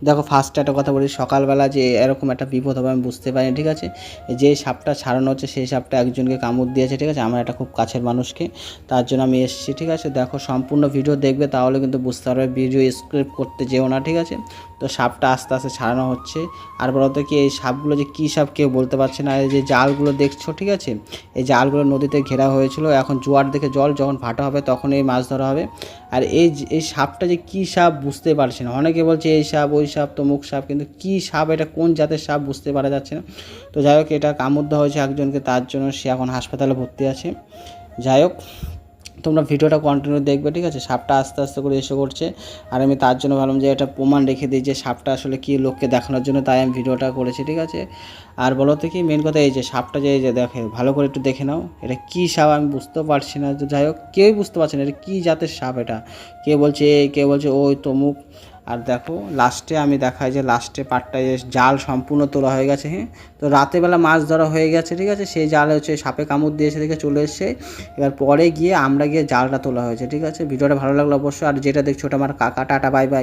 দেখো ফার্স্টে একটা কথা বলি, সকালবেলা যে এরকম একটা বিপদ হবে আমি বুঝতে পারিনি, ঠিক আছে। যে সাপটা ছাড়ানো হচ্ছে সেই সাপটা একজনকে কামড় দিয়েছে, ঠিক আছে, আমার একটা খুব কাছের মানুষকে, তার জন্য আমি এসেছি, ঠিক আছে। দেখো সম্পূর্ণ ভিডিও দেখবে, তাহলে কিন্তু বুঝতে পারবে, ভিডিও স্ক্রিপ্ট করতে যেও না, ঠিক আছে। তো সাপটা আস্তে আস্তে ছাড়ানো হচ্ছে। আর বলতো কি এই সাপগুলো যে কী সাপ কেউ বলতে পারছে না। এই যে জালগুলো দেখছো, ঠিক আছে, এই জালগুলো নদীতে ঘেরা হয়েছিল, এখন জোয়ার দেখে জল যখন ভাটা হবে তখন এই মাছ ধরা হবে। আর এই সাপটা যে কী সাপ বুঝতে পারছি না, অনেকে বলছে এই সাপ ওই সাপ তমুক সাপ, কিন্তু কী সাপ এটা, কোন জাতের সাপ বুঝতে পারা যাচ্ছে না। তো যাই হোক, এটা কামড় দেওয়া হয়েছে একজনকে, তার জন্য সে এখন হাসপাতালে ভর্তি আছে। যাই হোক, তোমরা ভিডিওটা কন্টিনিউ দেখবে, ঠিক আছে। সাপটা আস্তে আস্তে করে এসে করছে, আর আমি তার জন্য ভাবলাম যে এটা প্রমাণ রেখে দিই যে সাপটা আসলে কী, লোককে দেখানোর জন্য, তাই আমি ভিডিওটা করেছি, ঠিক আছে। আর বলো তো কি মেন কথা, এই যে সাপটা যে এই যে দেখে, ভালো করে একটু দেখে নাও, এটা কী সাপ আমি বুঝতেও পারছি না। তো যাই হোক, কেউই বুঝতে পারছে না এটা কী জাতের সাপ। এটা কেউ বলছে এই, কেউ বলছে ওই তমুক। আর দেখো লাস্টে আমি দেখাই যে লাস্টে পাটটায় জাল সম্পূর্ণ তোলা হয়ে গেছে। হ্যাঁ, তো রাতেবেলা মাছ ধরা হয়ে গেছে, ঠিক আছে। সেই জাল হচ্ছে সাপে কামড় দিয়েছে দেখে চলে এসছে। এবার পরে গিয়ে আমরা গিয়ে জালটা তোলা হয়েছে, ঠিক আছে। ভিডিওটা ভালো লাগলো অবশ্যই, আর যেটা দেখছো ওটা আমার কাকা। Tata, bye bye.